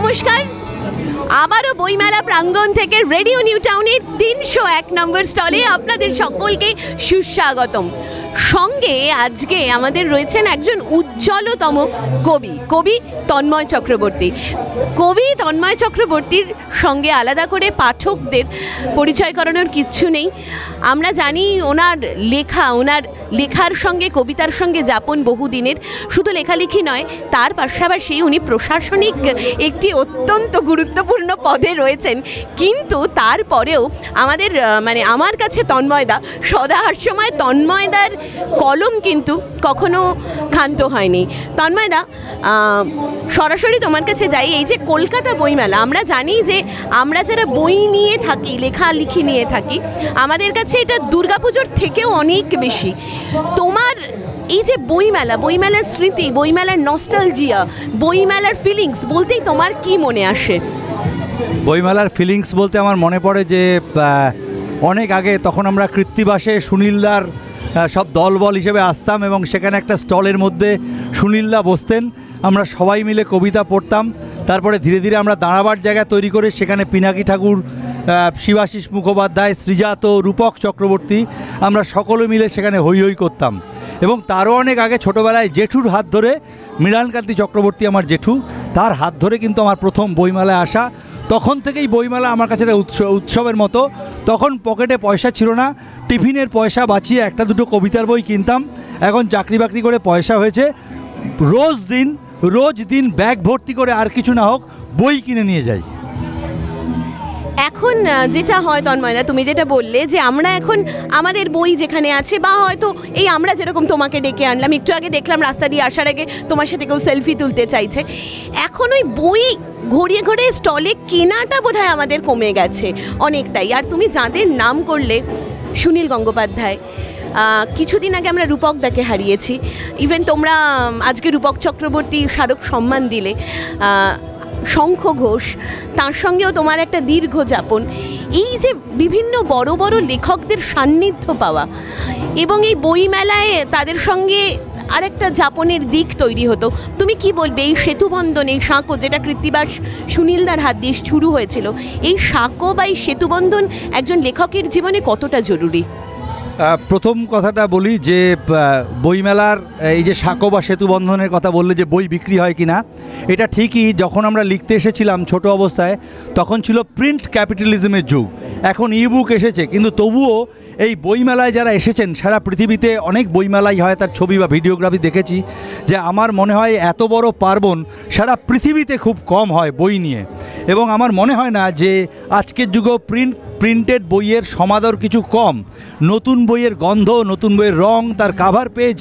নমস্কার, আবারও বইমেলা প্রাঙ্গণ থেকে রেডিও নিউ টাউনের 301 নম্বর স্টলে আপনাদের সকলকে সুস্বাগতম। সঙ্গে আজকে আমাদের রয়েছেন একজন উজ্জ্বলতম কবি তন্ময় চক্রবর্তী। কবি তন্ময় চক্রবর্তীর সঙ্গে আলাদা করে পাঠকদের পরিচয় করানোর কিচ্ছু নেই। আমরা জানি ওনার লেখার সঙ্গে কবিতার সঙ্গে যাপন বহুদিনের। শুধু লেখালেখি নয়, তার পাশাপাশি উনি প্রশাসনিক একটি অত্যন্ত গুরুত্বপূর্ণ পদে রয়েছেন। কিন্তু তারপরেও আমার কাছে তন্ময়দা সদা হাস্যময়। তন্ময়দার কলম কিন্তু কখনো ক্ষান্ত হয়নি। তন্ময়দা, সরাসরি তোমার কাছে যাই। এই যে কলকাতা বইমেলা, আমরা জানি যে আমরা যারা বই নিয়ে থাকি, লেখালেখি নিয়ে থাকি, আমাদের কাছে এটা দুর্গাপুজোর থেকেও অনেক বেশি। তোমার এই যে বইমেলার স্মৃতি, বইমেলার নস্টালজিয়া, বইমেলার ফিলিংস বলতেই তোমার কি মনে আসে? বইমেলার ফিলিংস বলতে আমার মনে পড়ে যে অনেক আগে তখন আমরা কৃত্তিবাসে সুনীলদার সব দলবল হিসেবে আসতাম এবং সেখানে একটা স্টলের মধ্যে সুনীলদা বসতেন। আমরা সবাই মিলে কবিতা পড়তাম। তারপরে ধীরে ধীরে আমরা দাঁড়াবার জায়গা তৈরি করে সেখানে পিনাকি ঠাকুর, শিবাশিস মুখোপাধ্যায়, শ্রীজাত, রূপক চক্রবর্তী, আমরা সকলে মিলে সেখানে হৈ হৈ করতাম। এবং তারও অনেক আগে ছোটোবেলায় জেঠুর হাত ধরে, মৃণালকান্তি চক্রবর্তী আমার জেঠু, তার হাত ধরে কিন্তু আমার প্রথম বইমেলায় আসা। তখন থেকেই বইমেলা আমার কাছে উৎসবের মতো। তখন পকেটে পয়সা ছিল না, টিফিনের পয়সা বাঁচিয়ে একটা দুটো কবিতার বই কিনতাম। এখন চাকরি বাকরি করে পয়সা হয়েছে, রোজ দিন ব্যাগ ভর্তি করে আর কিছু না হোক বই কিনে নিয়ে যাই। এখন যেটা হয় তন্ময়দা, তুমি যেটা বললে যে আমরা এখন আমাদের বই যেখানে আছে, বা হয়তো এই আমরা যেরকম তোমাকে ডেকে আনলাম, একটু আগে দেখলাম রাস্তা দিয়ে আসার আগে তোমার সাথে কেউ সেলফি তুলতে চাইছে। এখন ওই বই ঘুরিয়ে ঘুরিয়ে স্টলে কেনাটা বোধহয় আমাদের কমে গেছে অনেকটাই। আর তুমি যাদের নাম করলে, সুনীল গঙ্গোপাধ্যায়, কিছুদিন আগে আমরা রূপকদাকে হারিয়েছি। ইভেন তোমরা আজকে রূপক চক্রবর্তী স্মারক সম্মান দিলে, শঙ্খ ঘোষ, তার সঙ্গেও তোমার একটা দীর্ঘ যাপন। এই যে বিভিন্ন বড় বড় লেখকদের সান্নিধ্য পাওয়া এবং এই বইমেলায় তাদের সঙ্গে আরেকটা যাপনের দিক তৈরি হতো। তুমি কি বলবে এই সেতুবন্ধন, এই সাঁকো, যেটা কৃত্তিবাস সুনীলদার হাত দিয়ে শুরু হয়েছিল, এই সাঁকো বা এই সেতুবন্ধন একজন লেখকের জীবনে কতটা জরুরি? প্রথম কথাটা বলি যে বইমেলার এই যে সাঁকো বা সেতুবন্ধনের কথা বললে যে বই বিক্রি হয় কি না, এটা ঠিকই। যখন আমরা লিখতে এসেছিলাম ছোট অবস্থায়, তখন ছিল প্রিন্ট ক্যাপিটালিজমের যুগ। এখন ইবুক এসেছে, কিন্তু তবুও এই বইমেলায় যারা এসেছেন, সারা পৃথিবীতে অনেক বইমেলাই হয়, তার ছবি বা ভিডিওগ্রাফি দেখেছি, যে আমার মনে হয় এত বড় পার্বণ সারা পৃথিবীতে খুব কম হয় বই নিয়ে। এবং আমার মনে হয় না যে আজকের যুগেও প্রিন্টেড বইয়ের সমাদর কিছু কম। নতুন বইয়ের গন্ধ, নতুন বইয়ের রং, তার কাভার পেজ,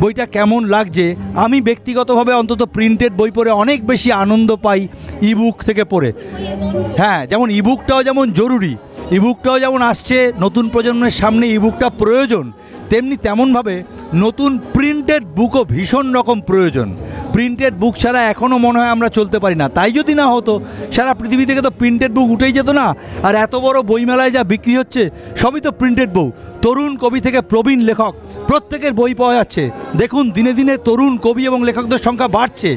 বইটা কেমন লাগছে, আমি ব্যক্তিগতভাবে অন্তত প্রিন্টেড বই পড়ে অনেক বেশি আনন্দ পাই ইবুক থেকে পড়ে। হ্যাঁ, যেমন ইবুকটাও যেমন জরুরি, ইবুকটাও যেমন আসছে নতুন প্রজন্মের সামনে, ইবুকটা প্রয়োজন, তেমনভাবে নতুন প্রিন্টেড বুকও ভীষণ রকম প্রয়োজন। প্রিন্টেড বুক ছাড়া এখনও মনে হয় আমরা চলতে পারি না। তাই যদি না হতো, সারা পৃথিবী থেকে তো প্রিন্টেড বুক উঠেই যেত না। আর এত বড় বইমেলায় যা বিক্রি হচ্ছে সবই তো প্রিন্টেড বই। তরুণ কবি থেকে প্রবীণ লেখক প্রত্যেকের বই পাওয়া যাচ্ছে। দেখুন, দিনে দিনে তরুণ কবি এবং লেখকদের সংখ্যা বাড়ছে।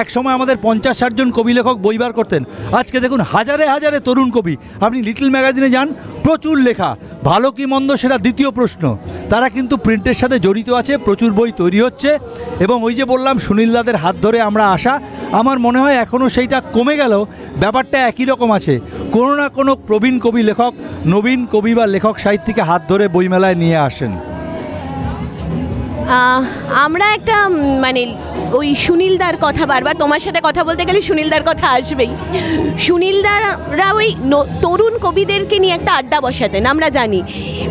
এক সময় আমাদের 50-60 জন কবি লেখক বই বার করতেন, আজকে দেখুন হাজারে হাজারে তরুণ কবি। আপনি লিটল ম্যাগাজিনে যান, প্রচুর লেখা। ভালো কি মন্দ সেটা দ্বিতীয় প্রশ্ন, তারা কিন্তু প্রিন্টের সাথে জড়িত আছে, প্রচুর বই তৈরি হচ্ছে। এবং ওই যে বললাম সুনীলদাদের হাত ধরে আমরা আসা, আমার মনে হয় এখনও সেইটা কমে গেলেও ব্যাপারটা একই রকম আছে। কোনো না কোনো প্রবীণ কবি লেখক, নবীন কবি বা লেখক সাহিত্যিককে হাত ধরে বইমেলায় নিয়ে আসেন। আমরা একটা ওই সুনীলদার কথা, বারবার তোমার সাথে কথা বলতে গেলে সুনীলদার কথা আসবেই। সুনীলদারা ওই তরুণ কবিদেরকে নিয়ে একটা আড্ডা বসাতেন, আমরা জানি।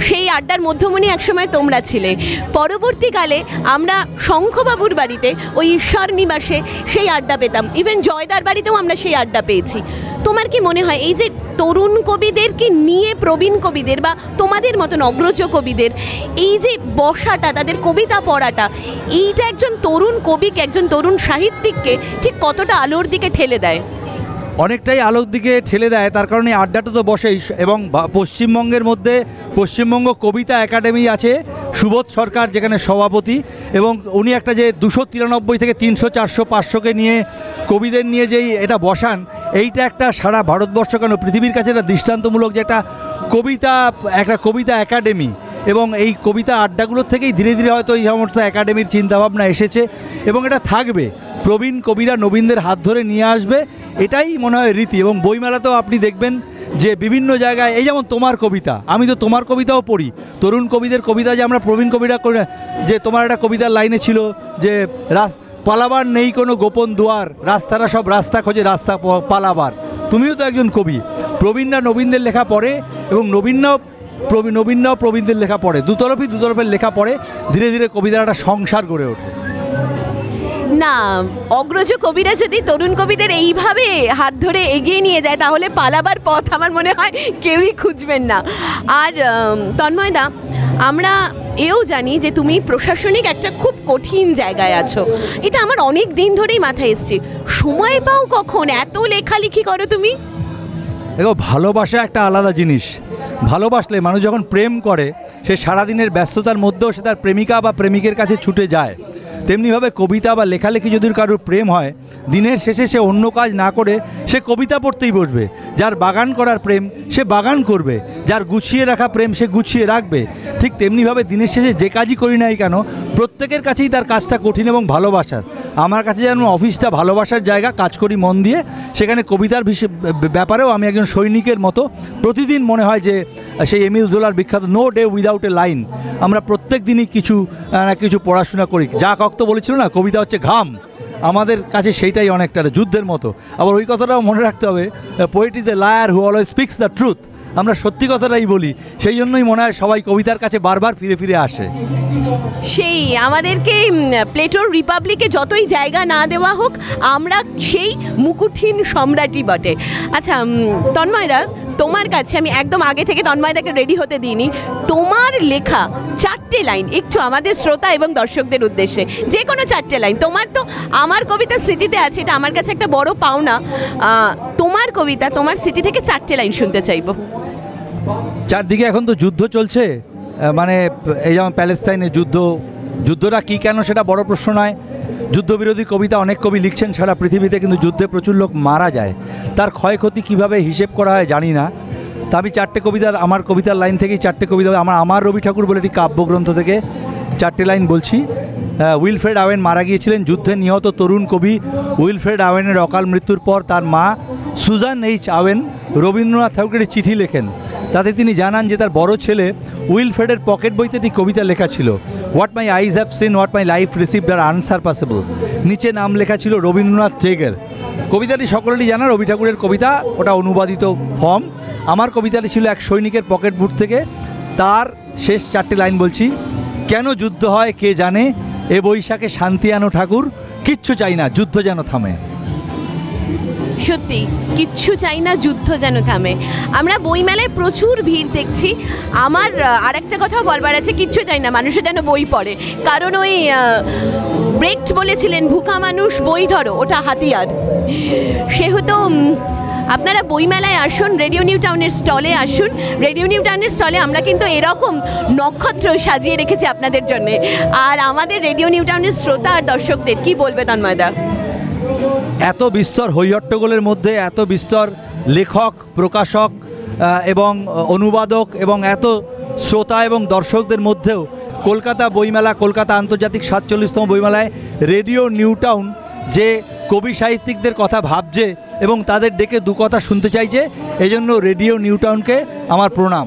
সেই আড্ডার মধ্যমণি একসময় তোমরা ছিলে। পরবর্তীকালে আমরা শঙ্খবাবুর বাড়িতে, ওই ঈশ্বর নিবাসে সেই আড্ডা পেতাম। ইভেন জয়দার বাড়িতেও আমরা সেই আড্ডা পেয়েছি। তোমার কি মনে হয় এই যে তরুণ কবিদেরকে নিয়ে প্রবীণ কবিদের বা তোমাদের মতন অগ্রজ কবিদের এই যে বসাটা, তাদের কবিতা পড়াটা, এইটা একজন তরুণ কবিকে, একজন তরুণ সাহিত্যিককে ঠিক কতটা আলোর দিকে ঠেলে দেয়? অনেকটাই আলোর দিকে ঠেলে দেয়। তার কারণে আড্ডাটা তো বসেই, এবং পশ্চিমবঙ্গের মধ্যে পশ্চিমবঙ্গ কবিতা একাডেমি আছে, সুবোধ সরকার যেখানে সভাপতি, এবং উনি একটা যে 293 থেকে 300, 400, 500কে নিয়ে কবিদের নিয়ে যেই এটা বসান, এইটা একটা সারা ভারতবর্ষ কেন পৃথিবীর কাছে একটা দৃষ্টান্তমূলক যে একটা কবিতা একাডেমি। এবং এই কবিতা আড্ডাগুলোর থেকেই ধীরে ধীরে হয়তো এই সমস্ত একাডেমির চিন্তাভাবনা এসেছে, এবং এটা থাকবে। প্রবীণ কবিরা নবীনদের হাত ধরে নিয়ে আসবে, এটাই মনে হয় রীতি। এবং বইমেলাতেও আপনি দেখবেন যে বিভিন্ন জায়গায়, এই যেমন তোমার কবিতা, আমি তো তোমার কবিতাও পড়ি, তরুণ কবিদের কবিতা যে আমরা প্রবীণ কবিরা করি, যে তোমার একটা কবিতার লাইনে ছিল যে পালাবার নেই কোনো গোপন দুয়ার, রাস্তারা সব রাস্তা খোঁজে রাস্তা পালাবার। তুমিও তো একজন কবি। প্রবীণরা নবীনদের লেখা পড়ে, এবং নবীনরাও প্রবীণদের লেখা পড়ে, দুতরফের লেখা পড়ে, ধীরে ধীরে কবিতার একটা সংসার গড়ে ওঠে। না, অগ্রজ কবিরা যদি তরুণ কবিদের এইভাবে হাত ধরে এগিয়ে নিয়ে যায়, তাহলে পালাবার পথ আমার মনে হয় কেউই খুঁজবেন না। আর তন্ময়দা, আমরা এও জানি যে তুমি প্রশাসনিক একটা খুব কঠিন জায়গায় আছো, এটা আমার অনেক দিন ধরেই মাথায় এসছে। সময় পাও কখন? এত লেখালেখি করো তুমি? দেখো, ভালোবাসা একটা আলাদা জিনিস। ভালোবাসলে মানুষ যখন প্রেম করে, সে সারাদিনের ব্যস্ততার মধ্যেও সে তার প্রেমিকা বা প্রেমিকের কাছে ছুটে যায়। তেমনিভাবে কবিতা বা লেখালেখি যদি কারোর প্রেম হয়, দিনের শেষে সে অন্য কাজ না করে সে কবিতা পড়তেই বসবে। যার বাগান করার প্রেম সে বাগান করবে, যার গুছিয়ে রাখা প্রেম সে গুছিয়ে রাখবে। ঠিক তেমনিভাবে দিনের শেষে যে কাজই করি নাই কেন, প্রত্যেকের কাছেই তার কাজটা কঠিন এবং ভালোবাসার। আমার কাছে যেন অফিসটা ভালোবাসার জায়গা, কাজ করি মন দিয়ে, সেখানে কবিতার ব্যাপারেও আমি একজন সৈনিকের মতো। প্রতিদিন মনে হয় যে সেই এমিল জোলার বিখ্যাত no day without a line, আমরা প্রত্যেক দিনই কিছু না কিছু পড়াশোনা করি। যা কক্ত বলেছিল না, কবিতা হচ্ছে ঘাম, আমাদের কাছে সেইটাই অনেকটা যুদ্ধের মতো। আবার ওই কথাটাও মনে রাখতে হবে, poet is a liar who always speaks the truth. আমরা সত্যি কথাটাই বলি, সেই জন্যই মনে হয় সবাই কবিতার কাছে বারবার ফিরে ফিরে আসে। সেই আমাদেরকে প্লেটোর রিপাবলিকে যতই জায়গা না দেওয়া হোক, আমরা সেই মুকুটহীন সম্রাটই বটে। আচ্ছা তন্ময়দা, তোমার কাছে আমি একদম আগে থেকে তন্ময়দাকে রেডি হতে দিইনি, তোমার লেখা 4টে লাইন একটু আমাদের শ্রোতা এবং দর্শকদের উদ্দেশ্যে, যে কোনো 4টে লাইন। তোমার তো আমার কবিতা স্মৃতিতে আছে, এটা আমার কাছে একটা বড় পাওনা। তোমার কবিতা, তোমার স্মৃতি থেকে 4টে লাইন শুনতে চাইবো। চারদিকে এখন তো যুদ্ধ চলছে, মানে এই যেমন প্যালেস্তাইনে যুদ্ধটা কী কেন সেটা বড় প্রশ্ন নয়। যুদ্ধবিরোধী কবিতা অনেক কবি লিখছেন সারা পৃথিবীতে, কিন্তু যুদ্ধে প্রচুর লোক মারা যায়, তার ক্ষয়ক্ষতি কীভাবে হিসেব করা হয় জানি না। তা আমি 4টে কবিতার, আমার কবিতার লাইন থেকেই 4টে কবিতা, আমার রবি ঠাকুর বলে একটি কাব্যগ্রন্থ থেকে 4টে লাইন বলছি। উইলফ্রেড আওয়েন মারা গিয়েছিলেন যুদ্ধে নিহত তরুণ কবি উইলফ্রেড আওয়েনের অকাল মৃত্যুর পর তার মা সুজান এইচ আওয়েন রবীন্দ্রনাথ ঠাকুরের চিঠি লেখেন। তাতে তিনি জানান যে তার বড় ছেলে উইলফ্রেডের পকেট বইতে একটি কবিতা লেখা ছিল, what my eyes have seen, what my life received are unsurpassable. নিচে নাম লেখা ছিল রবীন্দ্রনাথ টেগর। কবিতাটি সকলেরই জানা, রবি ঠাকুরের কবিতা, ওটা অনুবাদিত ফর্ম। আমার কবিতাটি ছিল এক সৈনিকের পকেট বুক থেকে। তার শেষ 4টে লাইন বলছি, কেন যুদ্ধ হয় কে জানে, এ বৈশাখে শান্তি আনো ঠাকুর, কিচ্ছু চাই না যুদ্ধ যেন থামে। সত্যি কিচ্ছু চাই না, যুদ্ধ যেন থামে। আমরা বইমেলায় প্রচুর ভিড় দেখছি। আমার আরেকটা কথাও বলবার আছে, কিচ্ছু চাই না মানুষের যেন বই পড়ে, কারণ ওই ব্রেক্ট বলেছিলেন ভুকা মানুষ বই ধরো, ওটা হাতিয়ার। সেহেতু আপনারা বইমেলায় আসুন, রেডিও নিউ টাউনের স্টলে আসুন। রেডিও নিউ টাউনের স্টলে আমরা কিন্তু এরকম নক্ষত্র সাজিয়ে রেখেছি আপনাদের জন্য। আর আমাদের রেডিও নিউ টাউনের শ্রোতা আর দর্শকদের কি বলবে তন্ময়দা? এত বিস্তর হৈহট্টগোলের মধ্যে, এত বিস্তর লেখক, প্রকাশক এবং অনুবাদক এবং এত শ্রোতা এবং দর্শকদের মধ্যেও কলকাতা বইমেলা, কলকাতা আন্তর্জাতিক 47তম বইমেলায় রেডিও নিউ টাউন যে কবি সাহিত্যিকদের কথা ভাবছে এবং তাদের ডেকে দু কথা শুনতে চাইছে, এই জন্য রেডিও নিউ টাউনকে আমার প্রণাম।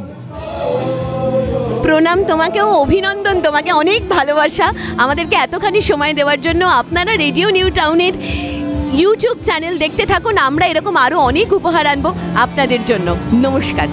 প্রণাম তোমাকেও, অভিনন্দন তোমাকে, অনেক ভালোবাসা আমাদেরকে এতখানি সময় দেওয়ার জন্য। আপনারা রেডিও নিউ টাউনের ইউটিউব চ্যানেল দেখতে থাকুন, আমরা এরকম আরও অনেক উপহার আনবো আপনাদের জন্য। নমস্কার।